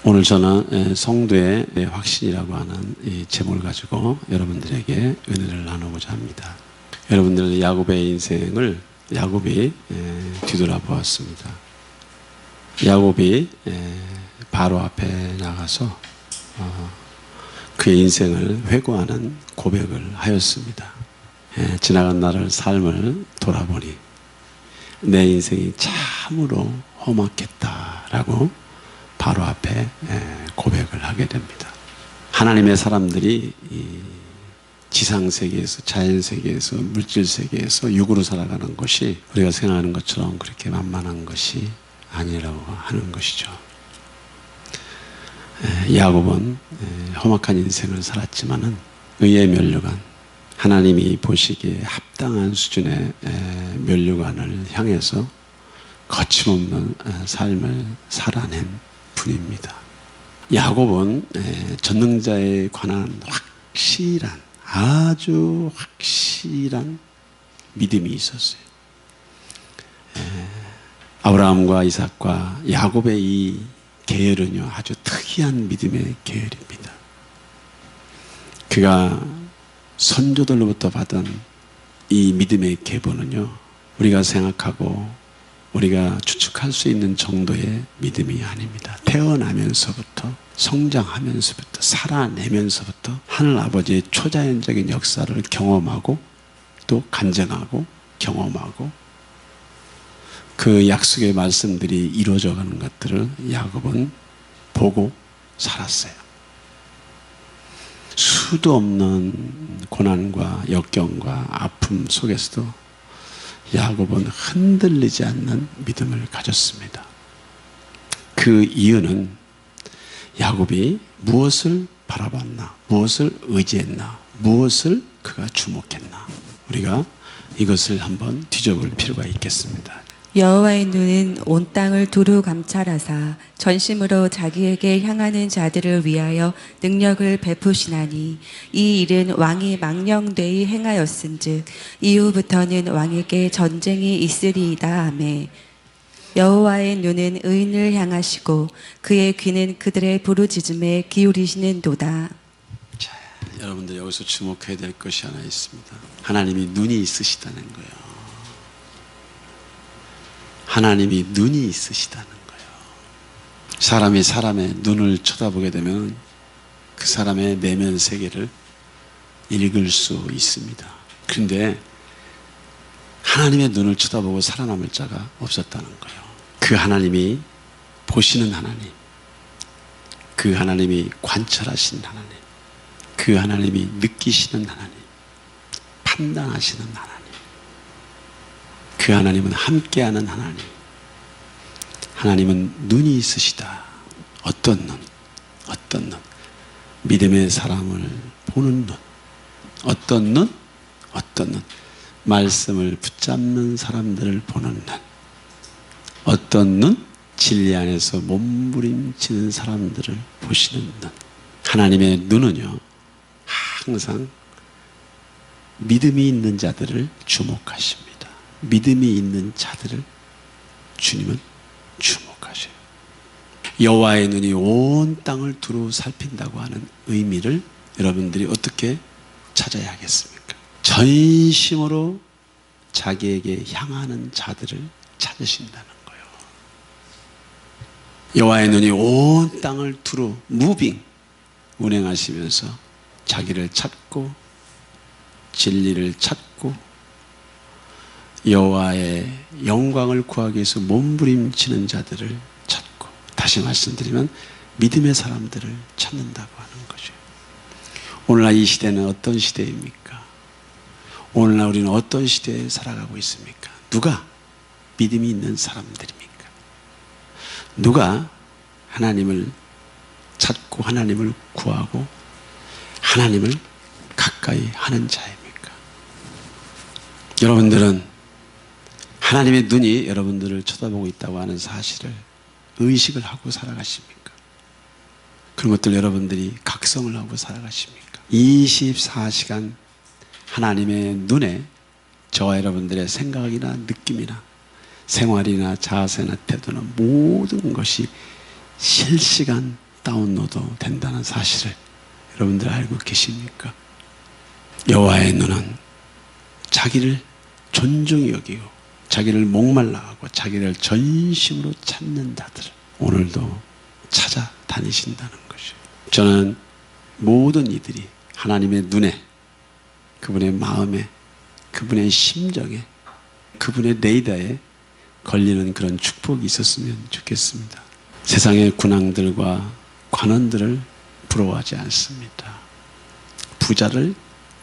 오늘 저는 성도의 확신이라고 하는 이 제목을 가지고 여러분들에게 은혜를 나누고자 합니다. 여러분들 야곱의 인생을 야곱이 뒤돌아보았습니다. 야곱이 바로 앞에 나가서 그의 인생을 회고하는 고백을 하였습니다. 지나간 날을 삶을 돌아보니 내 인생이 참으로 험악했다라고 바로 앞에 고백을 하게 됩니다. 하나님의 사람들이 이 지상세계에서, 자연세계에서, 물질세계에서 육으로 살아가는 것이 우리가 생각하는 것처럼 그렇게 만만한 것이 아니라고 하는 것이죠. 야곱은 험악한 인생을 살았지만은 의의 면류관, 하나님이 보시기에 합당한 수준의 면류관을 향해서 거침없는 삶을 살아낸 분입니다. 야곱은 전능자에 관한 확실한, 아주 확실한 믿음이 있었어요. 아브라함과 이삭과 야곱의 이 계열은요, 아주 특이한 믿음의 계열입니다. 그가 선조들로부터 받은 이 믿음의 계보는요, 우리가 생각하고 우리가 추측할 수 있는 정도의 믿음이 아닙니다. 태어나면서부터, 성장하면서부터, 살아내면서부터 하늘 아버지의 초자연적인 역사를 경험하고 또 간증하고 경험하고 그 약속의 말씀들이 이루어져 가는 것들을 야곱은 보고 살았어요. 수도 없는 고난과 역경과 아픔 속에서도 야곱은 흔들리지 않는 믿음을 가졌습니다. 그 이유는 야곱이 무엇을 바라봤나, 무엇을 의지했나, 무엇을 그가 주목했나, 우리가 이것을 한번 뒤져볼 필요가 있겠습니다. 여호와의 눈은 온 땅을 두루 감찰하사 전심으로 자기에게 향하는 자들을 위하여 능력을 베푸시나니 이 일은 왕이 망령되이 행하였은즉 이후부터는 왕에게 전쟁이 있으리이다 하매 여호와의 눈은 의인을 향하시고 그의 귀는 그들의 부르짖음에 기울이시는도다. 자, 여러분들 여기서 주목해야 될 것이 하나 있습니다. 하나님이 눈이 있으시다는 거예요. 하나님이 눈이 있으시다는 거예요. 사람이 사람의 눈을 쳐다보게 되면 그 사람의 내면 세계를 읽을 수 있습니다. 그런데 하나님의 눈을 쳐다보고 살아남을 자가 없었다는 거예요. 그 하나님이 보시는 하나님, 그 하나님이 관찰하시는 하나님, 그 하나님이 느끼시는 하나님, 판단하시는 하나님, 그 하나님은 함께하는 하나님. 하나님은 눈이 있으시다. 어떤 눈? 어떤 눈? 믿음의 사람을 보는 눈. 어떤 눈? 어떤 눈? 말씀을 붙잡는 사람들을 보는 눈. 어떤 눈? 진리 안에서 몸부림치는 사람들을 보시는 눈. 하나님의 눈은요, 항상 믿음이 있는 자들을 주목하십니다. 믿음이 있는 자들을 주님은 주목하셔요. 여호와의 눈이 온 땅을 두루 살핀다고 하는 의미를 여러분들이 어떻게 찾아야 하겠습니까? 전심으로 자기에게 향하는 자들을 찾으신다는 거예요. 여호와의 눈이 온 땅을 두루 무빙 운행하시면서 자기를 찾고 진리를 찾고 여호와의 영광을 구하기 위해서 몸부림치는 자들을 찾고, 다시 말씀드리면 믿음의 사람들을 찾는다고 하는 거죠. 오늘날 이 시대는 어떤 시대입니까? 오늘날 우리는 어떤 시대에 살아가고 있습니까? 누가 믿음이 있는 사람들입니까? 누가 하나님을 찾고 하나님을 구하고 하나님을 가까이 하는 자입니까? 여러분들은 하나님의 눈이 여러분들을 쳐다보고 있다고 하는 사실을 의식을 하고 살아가십니까? 그런 것들 여러분들이 각성을 하고 살아가십니까? 24시간 하나님의 눈에 저와 여러분들의 생각이나 느낌이나 생활이나 자세나 태도나 모든 것이 실시간 다운로드 된다는 사실을 여러분들 알고 계십니까? 여호와의 눈은 자기를 존중히 여기고 자기를 목말라하고 자기를 전심으로 찾는 자들을 오늘도 찾아다니신다는 것이에요. 저는 모든 이들이 하나님의 눈에, 그분의 마음에, 그분의 심정에, 그분의 레이더에 걸리는 그런 축복이 있었으면 좋겠습니다. 세상의 군왕들과 관원들을 부러워하지 않습니다. 부자를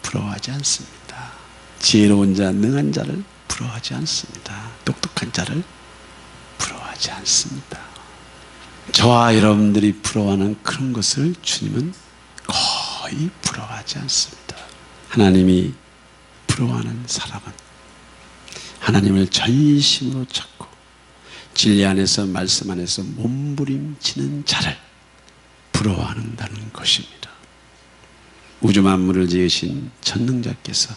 부러워하지 않습니다. 지혜로운 자, 능한 자를 부러워하지 않습니다. 똑똑한 자를 부러워하지 않습니다. 저와 여러분들이 부러워하는 그런 것을 주님은 거의 부러워하지 않습니다. 하나님이 부러워하는 사람은 하나님을 전심으로 찾고 진리 안에서 말씀 안에서 몸부림치는 자를 부러워한다는 것입니다. 우주 만물을 지으신 전능자께서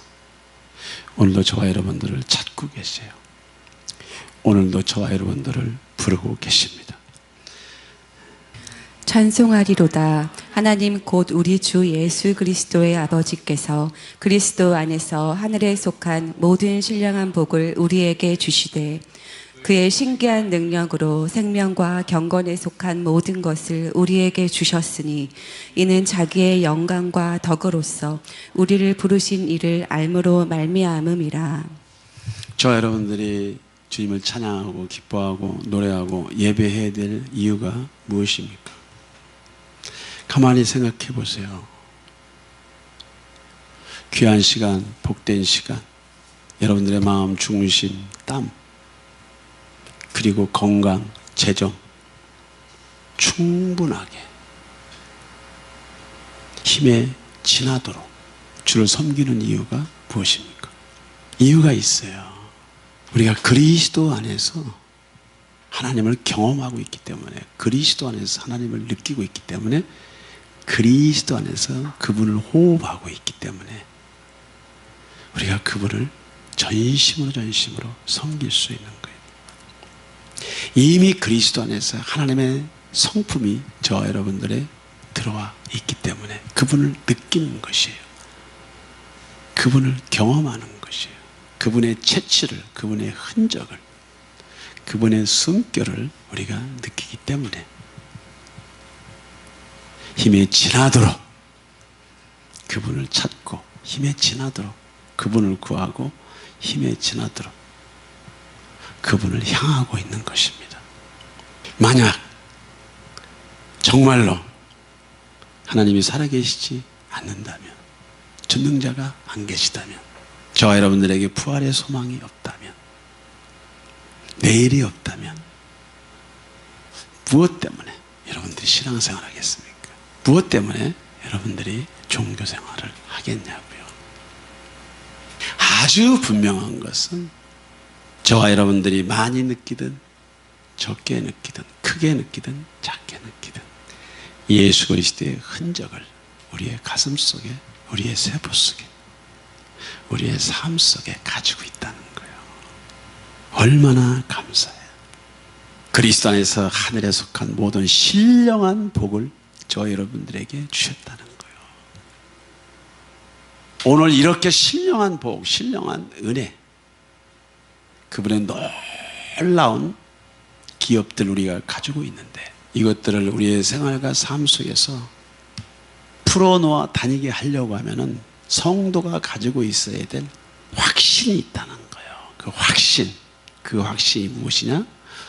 오늘도 저와 여러분들을 찾고 계세요. 오늘도 저와 여러분들을 부르고 계십니다. 찬송하리로다. 하나님 곧 우리 주 예수 그리스도의 아버지께서 그리스도 안에서 하늘에 속한 모든 신령한 복을 우리에게 주시되 그의 신기한 능력으로 생명과 경건에 속한 모든 것을 우리에게 주셨으니 이는 자기의 영광과 덕으로서 우리를 부르신 이를 알므로 말미암음이라. 저와 여러분들이 주님을 찬양하고 기뻐하고 노래하고 예배해야 될 이유가 무엇입니까? 가만히 생각해 보세요. 귀한 시간, 복된 시간, 여러분들의 마음, 중심, 땀, 그리고 건강, 재정 충분하게 힘에 지나도록 주를 섬기는 이유가 무엇입니까? 이유가 있어요. 우리가 그리스도 안에서 하나님을 경험하고 있기 때문에, 그리스도 안에서 하나님을 느끼고 있기 때문에, 그리스도 안에서 그분을 호흡하고 있기 때문에 우리가 그분을 전심으로 섬길 수 있는 거예요. 이미 그리스도 안에서 하나님의 성품이 저와 여러분들에 들어와 있기 때문에 그분을 느끼는 것이에요. 그분을 경험하는 것이에요. 그분의 체취를, 그분의 흔적을, 그분의 숨결을 우리가 느끼기 때문에 힘에 지나도록 그분을 찾고, 힘에 지나도록 그분을 구하고, 힘에 지나도록 그분을 향하고 있는 것입니다. 만약 정말로 하나님이 살아계시지 않는다면, 전능자가 안 계시다면, 저와 여러분들에게 부활의 소망이 없다면, 내일이 없다면 무엇 때문에 여러분들이 신앙생활을 하겠습니까? 무엇 때문에 여러분들이 종교생활을 하겠냐고요. 아주 분명한 것은 저와 여러분들이 많이 느끼든 적게 느끼든 크게 느끼든 작게 느끼든 예수 그리스도의 흔적을 우리의 가슴 속에, 우리의 세포 속에, 우리의 삶 속에 가지고 있다는 거예요. 얼마나 감사해요. 그리스도 안에서 하늘에 속한 모든 신령한 복을 저 여러분들에게 주셨다는 거예요. 오늘 이렇게 신령한 복, 신령한 은혜, 그분의 놀라운 기업들 우리가 가지고 있는데 이것들을 우리의 생활과 삶 속에서 풀어놓아 다니게 하려고 하면은 성도가 가지고 있어야 될 확신이 있다는 거예요. 그 확신이 무엇이냐?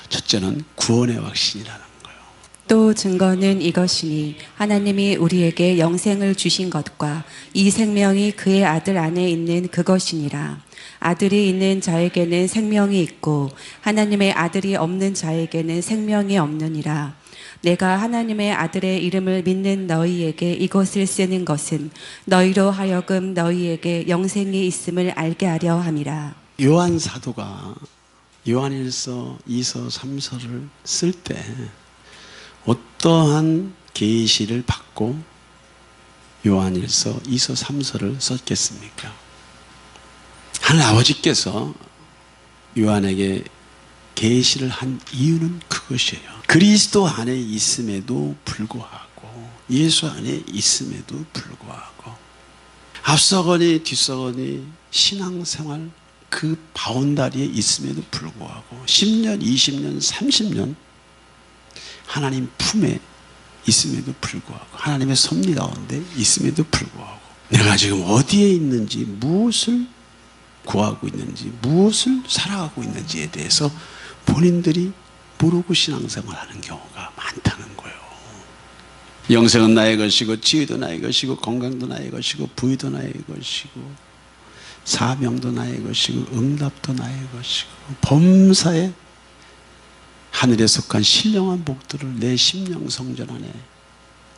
첫째는 구원의 확신이라는 거예요. 또 증거는 이것이니 하나님이 우리에게 영생을 주신 것과 이 생명이 그의 아들 안에 있는 그것이니라. 아들이 있는 자에게는 생명이 있고 하나님의 아들이 없는 자에게는 생명이 없느니라. 내가 하나님의 아들의 이름을 믿는 너희에게 이것을 쓰는 것은 너희로 하여금 너희에게 영생이 있음을 알게 하려 함이라. 요한 사도가 요한일서, 2서, 3서를 쓸 때 어떠한 계시를 받고 요한일서, 2서, 3서를 썼겠습니까? 하늘 아버지께서 요한에게 계시를 한 이유는 그것이에요. 그리스도 안에 있음에도 불구하고, 예수 안에 있음에도 불구하고, 앞서거니 뒤서거니 신앙생활 그 바운다리에 있음에도 불구하고 10년, 20년, 30년 하나님 품에 있음에도 불구하고, 하나님의 섭리 가운데 있음에도 불구하고, 내가 지금 어디에 있는지, 무엇을 구하고 있는지, 무엇을 살아가고 있는지에 대해서 본인들이 모르고 신앙생활하는 경우가 많다는 거예요. 영생은 나의 것이고, 지위도 나의 것이고, 건강도 나의 것이고, 부위도 나의 것이고, 사명도 나의 것이고, 응답도 나의 것이고, 범사에 하늘에 속한 신령한 복들을 내 심령 성전 안에,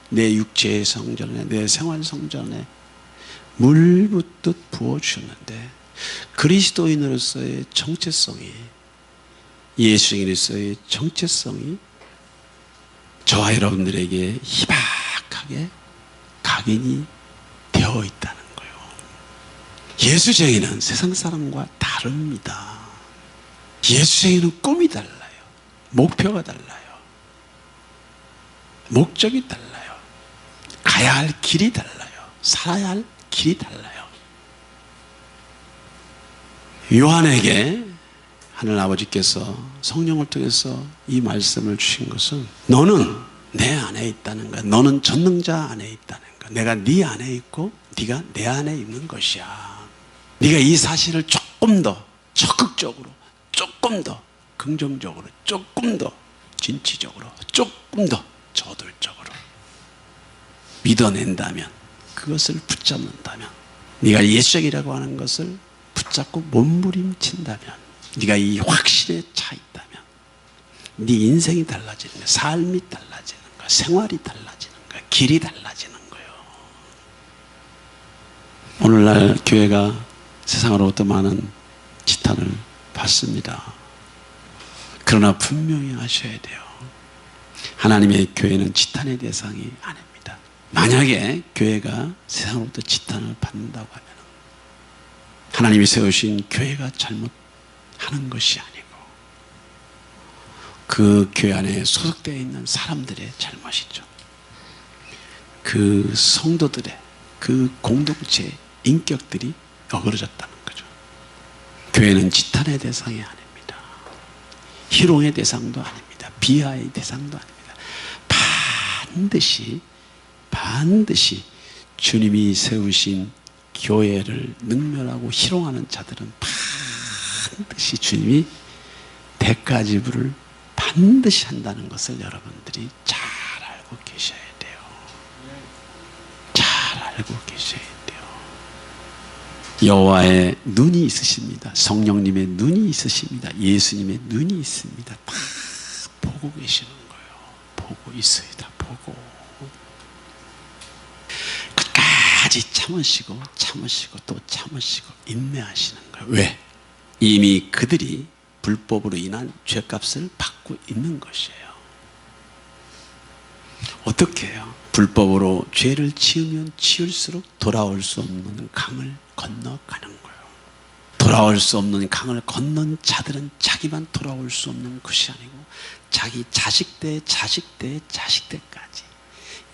내 육체의 성전 안에, 내 생활 성전 안에 물 붓듯 부어주셨는데, 그리스도인으로서의 정체성이, 예수인으로서의 정체성이 저와 여러분들에게 희박하게 각인이 되어 있다는 거예요. 예수쟁이는 세상 사람과 다릅니다. 예수쟁이는 꿈이 달라요. 목표가 달라요. 목적이 달라요. 가야 할 길이 달라요. 살아야 할 길이 달라요. 요한에게 하늘 아버지께서 성령을 통해서 이 말씀을 주신 것은, 너는 내 안에 있다는 거야. 너는 전능자 안에 있다는 거야. 내가 네 안에 있고 네가 내 안에 있는 것이야. 네가 이 사실을 조금 더 적극적으로, 조금 더 긍정적으로, 조금 더 진취적으로, 조금 더 저돌적으로 믿어낸다면, 그것을 붙잡는다면, 네가 예수적이라고 하는 것을 붙잡고 몸부림친다면, 네가 이 확신에 차 있다면, 네 인생이 달라지는 거야. 삶이 달라지는 거야. 생활이 달라지는 거야. 길이 달라지는 거예요. 오늘날 교회가 세상으로부터 많은 지탄을 받습니다. 그러나 분명히 아셔야 돼요. 하나님의 교회는 지탄의 대상이 아닙니다. 만약에 교회가 세상으로부터 지탄을 받는다고 하면 하나님이 세우신 교회가 잘못하는 것이 아니고 그 교회 안에 소속되어 있는 사람들의 잘못이죠. 그 성도들의, 그 공동체의 인격들이 어그러졌다는 거죠. 교회는 지탄의 대상이 아닙니다. 희롱의 대상도 아닙니다. 비하의 대상도 아닙니다. 반드시 주님이 세우신 교회를 능멸하고 희롱하는 자들은 반드시 주님이 대가지불을 반드시 한다는 것을 여러분들이 잘 알고 계셔야 돼요. 잘 알고 계셔야 돼요. 여호와의 눈이 있으십니다. 성령님의 눈이 있으십니다. 예수님의 눈이 있습니다. 다 보고 계시는 거예요. 보고 있어요. 다 보고. 끝까지 참으시고 또 참으시고 인내하시는 거예요. 왜? 이미 그들이 불법으로 인한 죄값을 받고 있는 것이에요. 어떻게 해요? 불법으로 죄를 지으면 지을수록 돌아올 수 없는 강을 건너가는 거예요. 돌아올 수 없는 강을 건넌 자들은 자기만 돌아올 수 없는 것이 아니고 자기 자식 때까지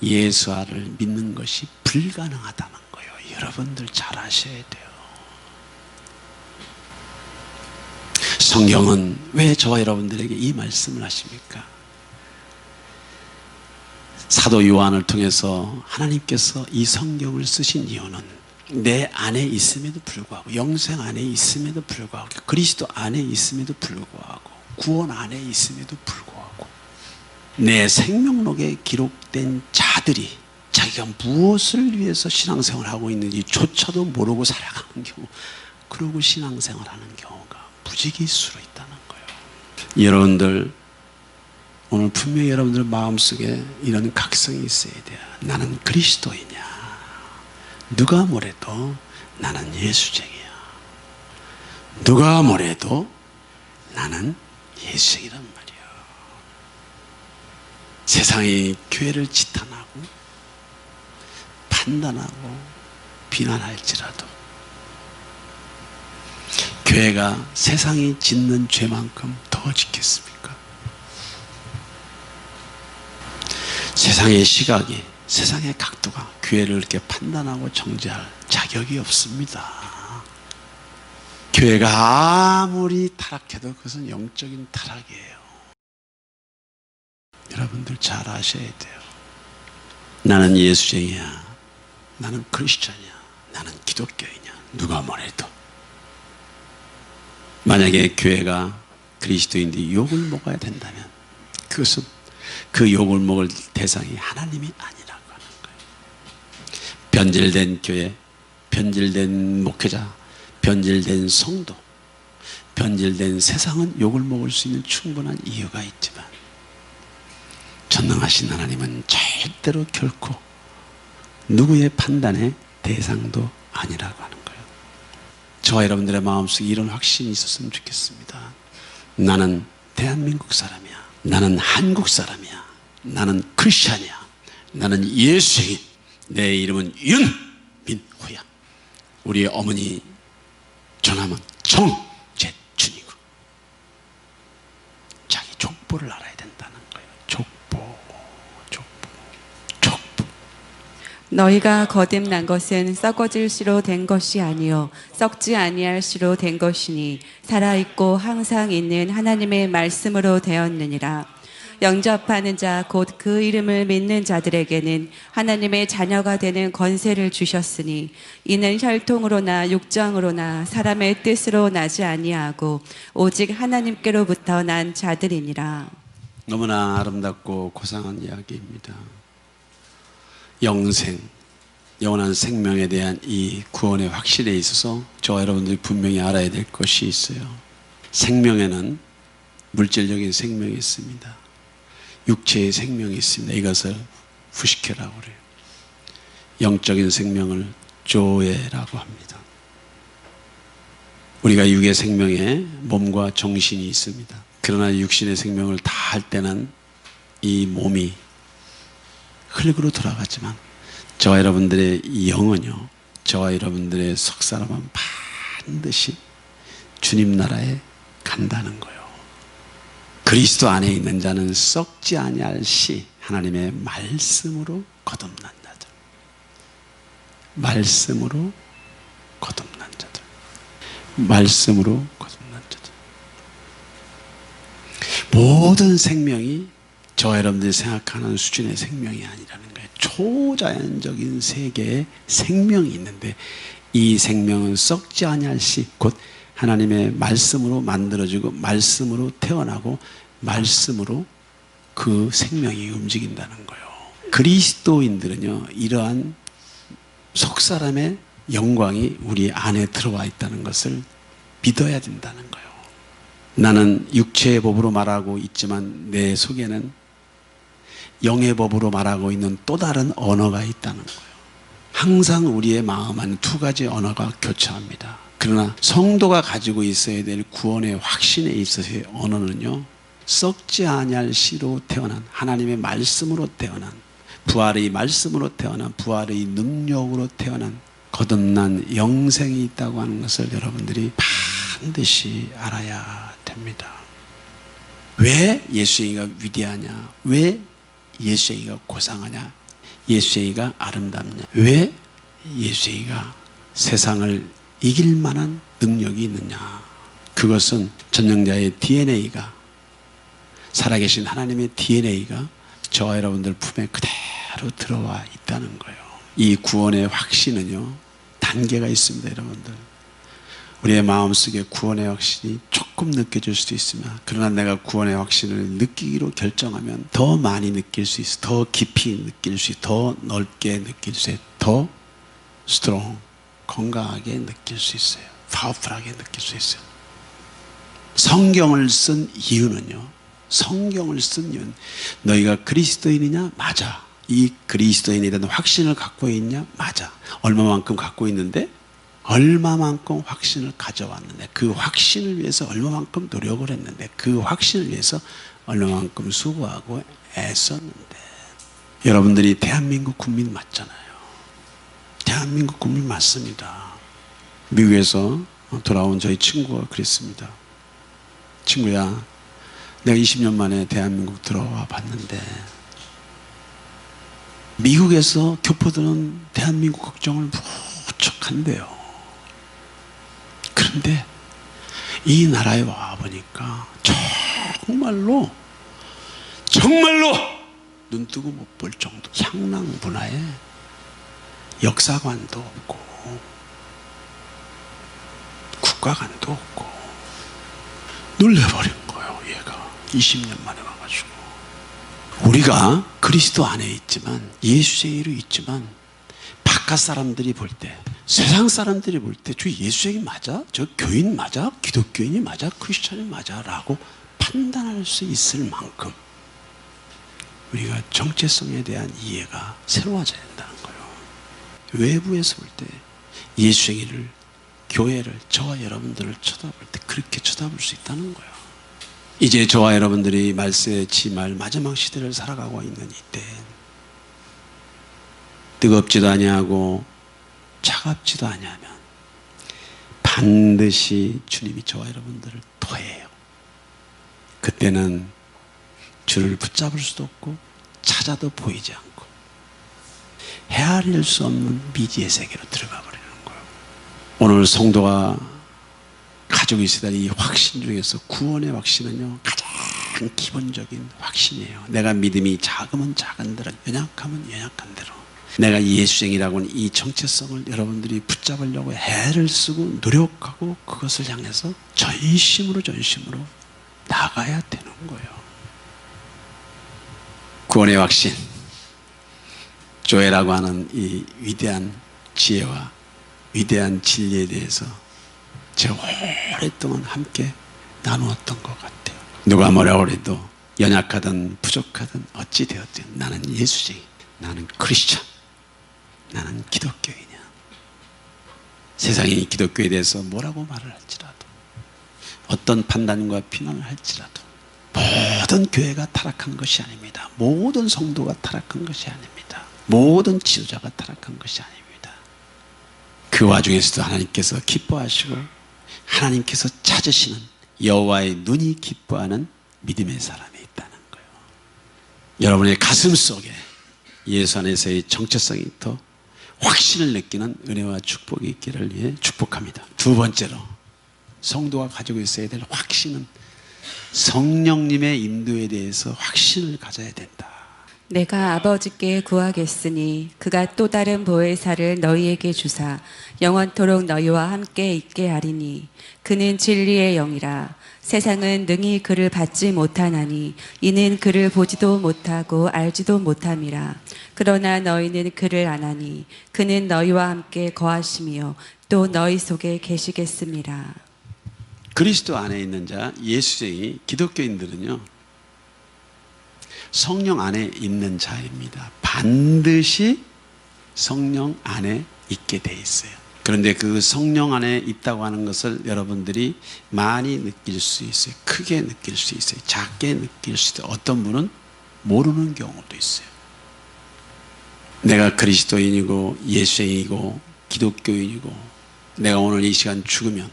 예수를 믿는 것이 불가능하다는 거예요. 여러분들 잘 아셔야 돼요. 성경은 왜 저와 여러분들에게 이 말씀을 하십니까? 사도 요한을 통해서 하나님께서 이 성경을 쓰신 이유는 내 안에 있음에도 불구하고, 영생 안에 있음에도 불구하고, 그리스도 안에 있음에도 불구하고, 구원 안에 있음에도 불구하고, 내 생명록에 기록된 자들이 자기가 무엇을 위해서 신앙생활을 하고 있는지 조차도 모르고 살아가는 경우, 그러고 신앙생활하는 경우가 무지기수로 있다는 거예요. 여러분들 오늘 분명히 여러분들 마음속에 이런 각성이 있어야 돼요. 나는 그리스도이냐? 누가 뭐래도 나는 예수쟁이야. 누가 뭐래도 나는 예수쟁이란 말이야. 세상이 교회를 지탄하고 판단하고 비난할지라도 교회가 세상이 짓는 죄만큼 더 더 지켰습니까? 세상의 시각이, 세상의 각도가 교회를 이렇게 판단하고 정죄할 자격이 없습니다. 교회가 아무리 타락해도 그것은 영적인 타락이에요. 여러분들 잘 아셔야 돼요. 나는 예수쟁이야, 나는 크리스찬이야, 나는 기독교이냐, 누가 뭐래도. 만약에 교회가 그리스도인들이 욕을 먹어야 된다면 그것은 그 욕을 먹을 대상이 하나님이 아니라고 하는 거예요. 변질된 교회, 변질된 목회자, 변질된 성도, 변질된 세상은 욕을 먹을 수 있는 충분한 이유가 있지만 전능하신 하나님은 절대로 결코 누구의 판단의 대상도 아니라고 하는 거예요. 저와 여러분들의 마음속에 이런 확신이 있었으면 좋겠습니다. 나는 대한민국 사람이야, 나는 한국 사람이야, 나는 크리스찬이야, 나는 예수인, 내 이름은 윤민호야. 우리의 어머니 전함은 정재춘이고 자기 족보를 알아야 된다는 거예요. 족보. 너희가 거듭난 것은 썩어질 씨로 된 것이 아니요 썩지 아니할 씨로 된 것이니 살아있고 항상 있는 하나님의 말씀으로 되었느니라. 영접하는 자 곧 그 이름을 믿는 자들에게는 하나님의 자녀가 되는 권세를 주셨으니 이는 혈통으로나 육정으로나 사람의 뜻으로 나지 아니하고 오직 하나님께로부터 난 자들이니라. 너무나 아름답고 고상한 이야기입니다. 영생, 영원한 생명에 대한 이 구원의 확신에 있어서 저와 여러분들이 분명히 알아야 될 것이 있어요. 생명에는 물질적인 생명이 있습니다. 육체의 생명이 있습니다. 이것을 후시케라고 그래요. 영적인 생명을 조에라고 합니다. 우리가 육의 생명에 몸과 정신이 있습니다. 그러나 육신의 생명을 다 할 때는 이 몸이 흙으로 돌아가지만 저와 여러분들의 이 영은요, 저와 여러분들의 속사람은 반드시 주님 나라에 간다는 거예요. 그리스도 안에 있는 자는 썩지 아니할 시 하나님의 말씀으로 거듭난 자들, 말씀으로 거듭난 자들, 말씀으로 거듭난 자들. 모든 생명이 저와 여러분들이 생각하는 수준의 생명이 아니라는 거예요. 초자연적인 세계에 생명이 있는데 이 생명은 썩지 아니할 시 곧 하나님의 말씀으로 만들어지고 말씀으로 태어나고 말씀으로 그 생명이 움직인다는 거예요. 그리스도인들은요, 이러한 속사람의 영광이 우리 안에 들어와 있다는 것을 믿어야 된다는 거예요. 나는 육체의 법으로 말하고 있지만 내 속에는 영의 법으로 말하고 있는 또 다른 언어가 있다는 거예요. 항상 우리의 마음 안에 두 가지 언어가 교차합니다. 그러나 성도가 가지고 있어야 될 구원의 확신에 있어서의 언어는요, 썩지 아니할 씨로 태어난 하나님의 말씀으로 태어난 부활의 말씀으로 태어난 부활의 능력으로 태어난 거듭난 영생이 있다고 하는 것을 여러분들이 반드시 알아야 됩니다. 왜 예수님이가 위대하냐? 왜 예수님이가 고상하냐? 예수님이가 아름답냐? 왜 예수님이가 세상을 이길 만한 능력이 있느냐? 그것은 전능자의 DNA가, 살아계신 하나님의 DNA가 저와 여러분들 품에 그대로 들어와 있다는 거예요. 이 구원의 확신은요, 단계가 있습니다. 여러분들, 우리의 마음속에 구원의 확신이 조금 느껴질 수도 있으면, 그러나 내가 구원의 확신을 느끼기로 결정하면 더 많이 느낄 수 있어, 더 깊이 느낄 수 있어, 더 넓게 느낄 수 있어, 더 스트롱, 건강하게 느낄 수 있어요. 파워풀하게 느낄 수 있어요. 성경을 쓴 이유는요, 성경을 쓴 이유는 너희가 그리스도인이냐? 맞아. 이 그리스도인에 대한 확신을 갖고 있냐? 맞아. 얼마만큼 갖고 있는데? 얼마만큼 확신을 가져왔는데, 그 확신을 위해서 얼마만큼 노력을 했는데, 그 확신을 위해서 얼마만큼 수고하고 애썼는데. 여러분들이 대한민국 국민 맞잖아요. 대한민국 국민 맞습니다. 미국에서 돌아온 저희 친구가 그랬습니다. 친구야, 내가 20년 만에 대한민국 들어와 봤는데 미국에서 교포들은 대한민국 걱정을 무척 한대요. 그런데 이 나라에 와 보니까 정말로 눈 뜨고 못 볼 정도 향락 문화에 역사관도 없고 국가관도 없고 놀래버린 거예요. 얘가 20년 만에 와가지고. 우리가 그리스도 안에 있지만 예수쟁이로 있지만 바깥 사람들이 볼 때, 세상 사람들이 볼 때 저 예수쟁이 맞아? 저 교인 맞아? 기독교인이 맞아? 크리스찬이 맞아? 라고 판단할 수 있을 만큼 우리가 정체성에 대한 이해가 새로워져야 된다는 거예요. 외부에서 볼 때 예수쟁이를, 교회를, 저와 여러분들을 쳐다볼 때 그렇게 쳐다볼 수 있다는 거예요. 이제 저와 여러분들이 말세의 지말 마지막 시대를 살아가고 있는 이때 뜨겁지도 아니하고 차갑지도 아니하면 반드시 주님이 저와 여러분들을 토해요. 그때는 주를 붙잡을 수도 없고 찾아도 보이지 않고 헤아릴 수 없는 미지의 세계로 들어가 버리는 거예요. 오늘 성도가 가지고 있어야 될 이 확신 중에서 구원의 확신은요, 가장 기본적인 확신이에요. 내가 믿음이 작으면 작은 대로, 연약하면 연약한 대로 내가 예수쟁이라고 하는 이 정체성을 여러분들이 붙잡으려고 애를 쓰고 노력하고 그것을 향해서 전심으로 나가야 되는 거예요. 구원의 확신, 조회라고 하는 이 위대한 지혜와 위대한 진리에 대해서 제가 오랫동안 함께 나누었던 것 같아요. 누가 뭐라고 해도 연약하든 부족하든 어찌 되었든 나는 예수쟁이, 나는 크리스찬, 나는 기독교인이야. 세상이 기독교에 대해서 뭐라고 말을 할지라도, 어떤 판단과 비난을 할지라도 모든 교회가 타락한 것이 아닙니다. 모든 성도가 타락한 것이 아닙니다. 모든 지도자가 타락한 것이 아닙니다. 그 와중에서도 하나님께서 기뻐하시고 하나님께서 찾으시는 여호와의 눈이 기뻐하는 믿음의 사람이 있다는 거예요. 여러분의 가슴 속에 예수 안에서의 정체성이 더 확신을 느끼는 은혜와 축복이 있기를 위해 축복합니다. 두 번째로 성도가 가지고 있어야 될 확신은 성령님의 인도에 대해서 확신을 가져야 된다. 내가 아버지께 구하겠으니 그가 또 다른 보혜사를 너희에게 주사 영원토록 너희와 함께 있게 하리니 그는 진리의 영이라. 세상은 능히 그를 받지 못하나니 이는 그를 보지도 못하고 알지도 못함이라. 그러나 너희는 그를 아나니 그는 너희와 함께 거하시며 또 너희 속에 계시겠음이라. 그리스도 안에 있는 자, 예수쟁이 기독교인들은요, 성령 안에 있는 자입니다. 반드시 성령 안에 있게 돼 있어요. 그런데 그 성령 안에 있다고 하는 것을 여러분들이 많이 느낄 수 있어요. 크게 느낄 수 있어요. 작게 느낄 수 있어요. 어떤 분은 모르는 경우도 있어요. 내가 그리스도인이고 예수쟁이고 기독교인이고 내가 오늘 이 시간 죽으면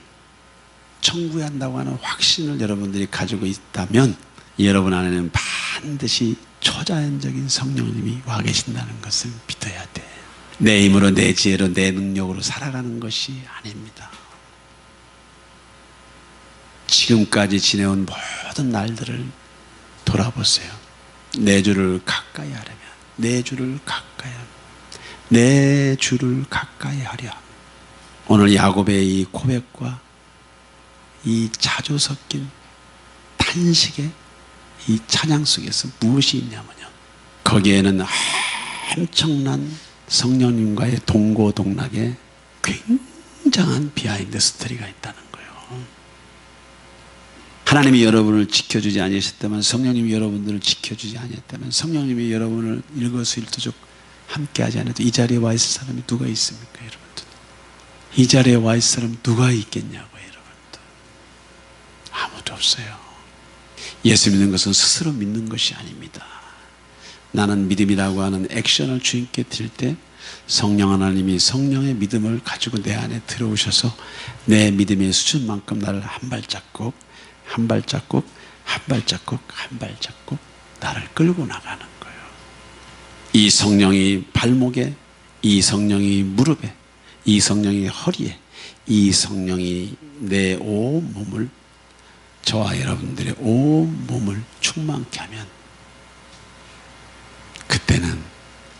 천국에 한다고 하는 확신을 여러분들이 가지고 있다면 여러분 안에는 반드시 초자연적인 성령님이 와 계신다는 것을 믿어야 돼. 내 힘으로, 내 지혜로, 내 능력으로 살아가는 것이 아닙니다. 지금까지 지내온 모든 날들을 돌아보세요. 내 주를 가까이 하려면, 내 주를 가까이 하면, 내 주를 가까이 하려. 오늘 야곱의 이 고백과 이 자주 섞인 탄식의 이 찬양 속에서 무엇이 있냐면요, 거기에는 엄청난 성령님과의 동고동락의 굉장한 비하인드 스토리가 있다는 거예요. 하나님이 여러분을 지켜주지 아니하셨다면, 성령님이 여러분들을 지켜주지 아니했다면, 성령님이 여러분을 일거수일투족 함께하지 않아도 이 자리에 와 있을 사람이 누가 있습니까, 여러분들? 이 자리에 와 있을 사람이 누가 있겠냐고요, 여러분들? 아무도 없어요. 예수 믿는 것은 스스로 믿는 것이 아닙니다. 나는 믿음이라고 하는 액션을 주님께 드릴 때 성령 하나님이 성령의 믿음을 가지고 내 안에 들어오셔서 내 믿음의 수준만큼 나를 한 발자국 한 발자국 한 발자국 한 발자국 나를 끌고 나가는 거예요. 이 성령이 발목에, 이 성령이 무릎에, 이 성령이 허리에, 이 성령이 내 온 몸을, 저와 여러분들의 온 몸을 충만케 하면 그때는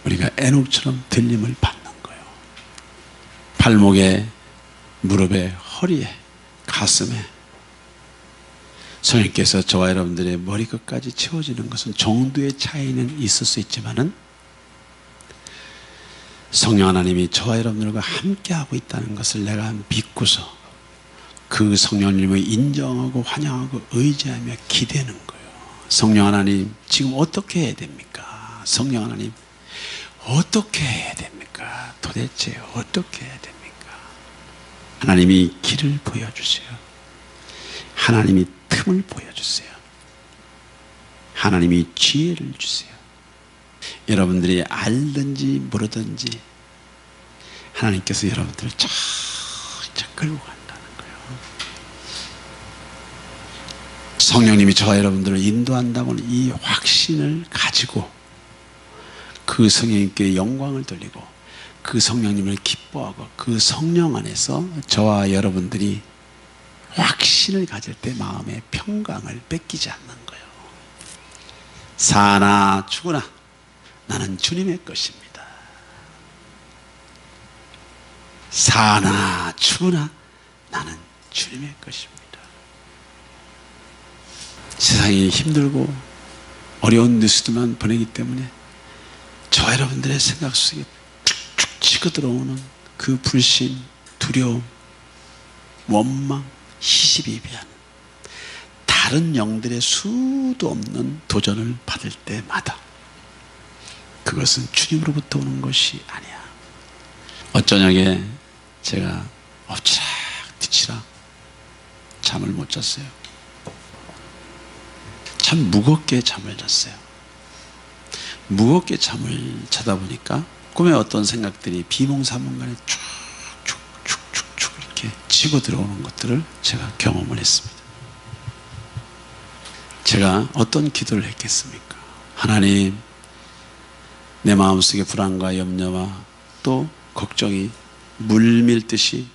우리가 에녹처럼 들림을 받는 거예요. 발목에, 무릎에, 허리에, 가슴에. 성령께서 저와 여러분들의 머리끝까지 채워지는 것은 정도의 차이는 있을 수 있지만은 성령 하나님이 저와 여러분들과 함께하고 있다는 것을 내가 믿고서 그 성령님을 인정하고 환영하고 의지하며 기대는 거예요. 성령 하나님 지금 어떻게 해야 됩니까? 성령 하나님 어떻게 해야 됩니까? 도대체 어떻게 해야 됩니까? 하나님이 길을 보여주세요. 하나님이 틈을 보여주세요. 하나님이 지혜를 주세요. 여러분들이 알든지 모르든지 하나님께서 여러분들을 착착 끌고 간다는 거예요. 성령님이 저와 여러분들을 인도한다고는 이 확신을 가지고 그 성령님께 영광을 돌리고 그 성령님을 기뻐하고 그 성령 안에서 저와 여러분들이 확신을 가질 때 마음의 평강을 뺏기지 않는 거예요. 사나 죽으나 나는 주님의 것입니다. 사나 죽으나 나는 주님의 것입니다. 세상이 힘들고 어려운 뉴스들만 보내기 때문에 저 여러분들의 생각 속에 쭉쭉 치고 들어오는 그 불신, 두려움, 원망, 시시비비하는 다른 영들의 수도 없는 도전을 받을 때마다 그것은 주님으로부터 오는 것이 아니야. 어쩌냐게 제가 엎치락 뒤치락 잠을 못 잤어요. 참 무겁게 잠을 잤어요. 무겁게 잠을 자다 보니까 꿈에 어떤 생각들이 비몽사몽간에 쭉쭉쭉쭉 이렇게 치고 들어오는 것들을 제가 경험을 했습니다. 제가 어떤 기도를 했겠습니까? 하나님, 내 마음속에 불안과 염려와 또 걱정이 물밀듯이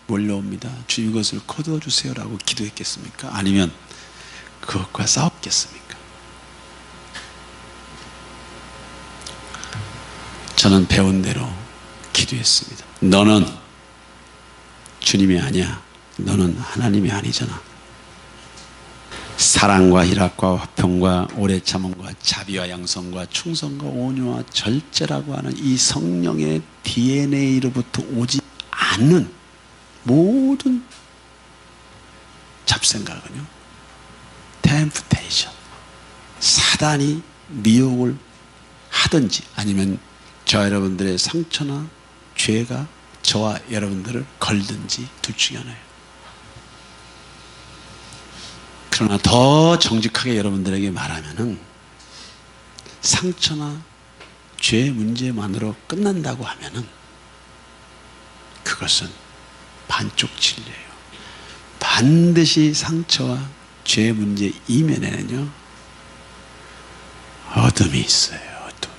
몰려옵니다. 주님 이것을 거두어 주세요라고 기도했겠습니까? 아니면 그것과 싸웠겠습니까? 저는 배운 대로 기도했습니다. 너는 주님이 아니야. 너는 하나님이 아니잖아. 사랑과 희락과 화평과 오래 참음과 자비와 양성과 충성과 온유와 절제라고 하는 이 성령의 DNA로부터 오지 않는 모든 잡생각은요, 템프테이션, 사단이 미혹을 하든지 아니면 저 여러분들의 상처나 죄가 저와 여러분들을 걸든지 둘 중에 하나예요. 그러나 더 정직하게 여러분들에게 말하면은 상처나 죄 문제만으로 끝난다고 하면은 그것은 반쪽 진리예요. 반드시 상처와 죄 문제 이면에는요 어둠이 있어요. 어둠.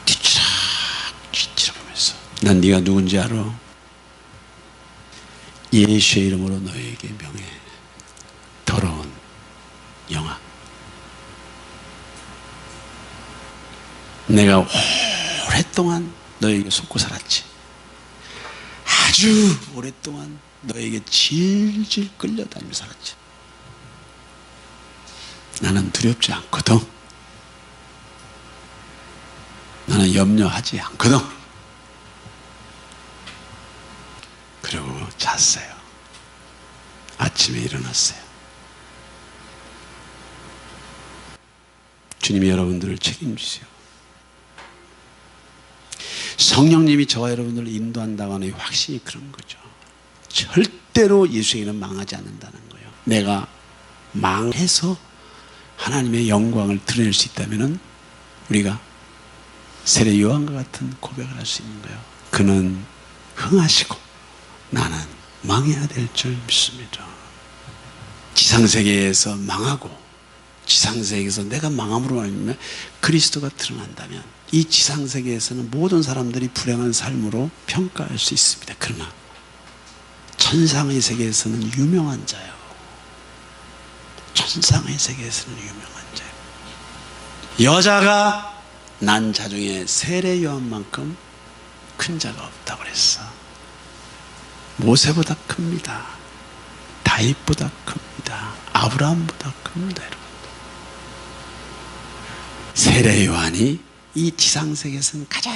뒤치락뒤치락하면서 난 네가 누군지 알아? 예수의 이름으로 너에게 명해. 더러운 영아, 내가 오랫동안 너에게 속고 살았지. 아주 오랫동안 너에게 질질 끌려다니며 살았지. 나는 두렵지 않거든. 나는 염려하지 않거든. 그리고 잤어요. 아침에 일어났어요. 주님이 여러분들을 책임지세요. 성령님이 저와 여러분들을 인도한다고 하는 확신이 그런 거죠. 절대로 예수에게는 망하지 않는다는 거예요. 내가 망해서 하나님의 영광을 드러낼 수 있다면 우리가 세례 요한과 같은 고백을 할 수 있는 거예요. 그는 흥하시고 나는 망해야 될 줄 믿습니다. 지상세계에서 망하고 지상세계에서 내가 망함으로 말미암아 그리스도가 드러난다면 이 지상세계에서는 모든 사람들이 불행한 삶으로 평가할 수 있습니다. 그러나 천상의 세계에서는 유명한 자요. 천상의 세계에서는 유명한 자요. 여자가 난 자 중에 세례 요한만큼 큰 자가 없다고 그랬어. 모세보다 큽니다. 다윗보다 큽니다. 아브라함보다 큽니다. 여러분. 세례 요한이 이 지상세계에서는 가장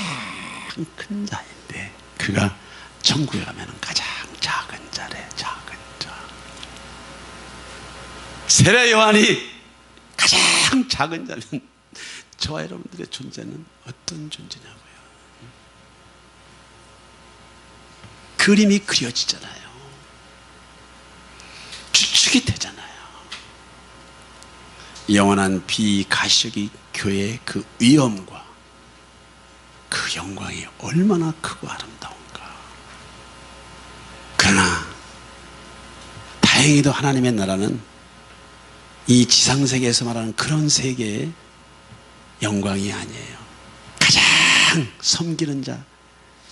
큰 자인데 그가 천국에 가면 가장 작은 자래. 작은 자. 세례 요한이 가장 작은 자면 저와 여러분들의 존재는 어떤 존재냐고요. 그림이 그려지잖아요. 추측이 되잖아요. 영원한 비가시적인 교회의 그 위엄과 그 영광이 얼마나 크고 아름다운가. 그러나 다행히도 하나님의 나라는 이 지상세계에서 말하는 그런 세계의 영광이 아니에요. 가장 섬기는 자,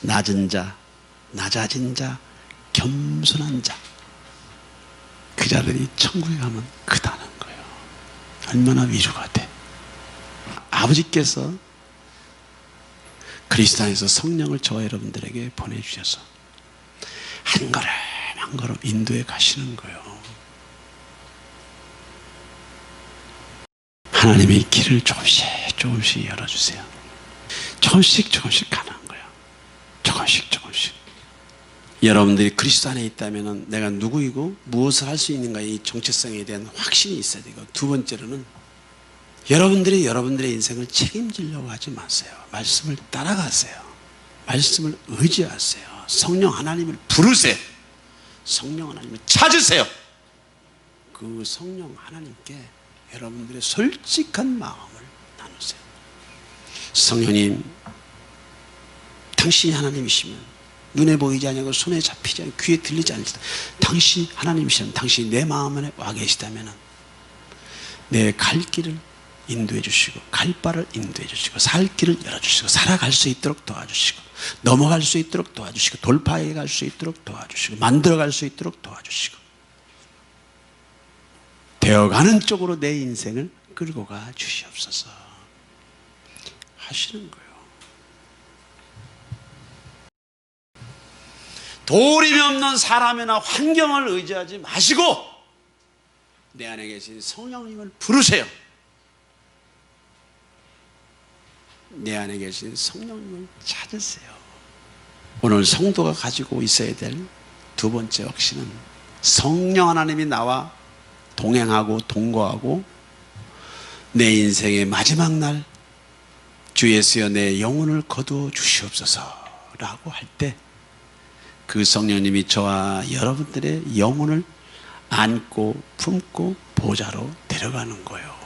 낮은 자, 낮아진 자, 겸손한 자, 그 자들이 천국에 가면 크다는 거예요. 얼마나 위로가 돼. 아버지께서 그리스도 안에서 성령을 저와 여러분들에게 보내주셔서 한 걸음 한 걸음 인도해 가시는 거예요. 하나님이 길을 조금씩 조금씩 열어주세요. 조금씩 조금씩 가는 거예요. 조금씩 조금씩. 여러분들이 그리스도 안에 있다면 내가 누구이고 무엇을 할 수 있는가, 이 정체성에 대한 확신이 있어야 되고, 두 번째로는 여러분들이 여러분들의 인생을 책임지려고 하지 마세요. 말씀을 따라가세요. 말씀을 의지하세요. 성령 하나님을 부르세요. 성령 하나님을 찾으세요. 그 성령 하나님께 여러분들의 솔직한 마음을 나누세요. 성령님, 당신이 하나님이시면 눈에 보이지 않고 손에 잡히지 않고 귀에 들리지 않을지도 당신이 하나님이시면, 당신이 내 마음 안에 와 계시다면 내 갈 길을 인도해 주시고, 갈 바를 인도해 주시고, 살 길을 열어주시고, 살아갈 수 있도록 도와주시고, 넘어갈 수 있도록 도와주시고, 돌파해 갈 수 있도록 도와주시고, 만들어갈 수 있도록 도와주시고, 되어가는 쪽으로 내 인생을 끌고 가 주시옵소서 하시는 거예요. 도림이 없는 사람이나 환경을 의지하지 마시고 내 안에 계신 성령님을 부르세요. 내 안에 계신 성령님을 찾으세요. 오늘 성도가 가지고 있어야 될 두 번째 확신은 성령 하나님이 나와 동행하고 동거하고 내 인생의 마지막 날 주 예수여 내 영혼을 거두어 주시옵소서 라고 할 때 그 성령님이 저와 여러분들의 영혼을 안고 품고 보좌로 데려가는 거예요.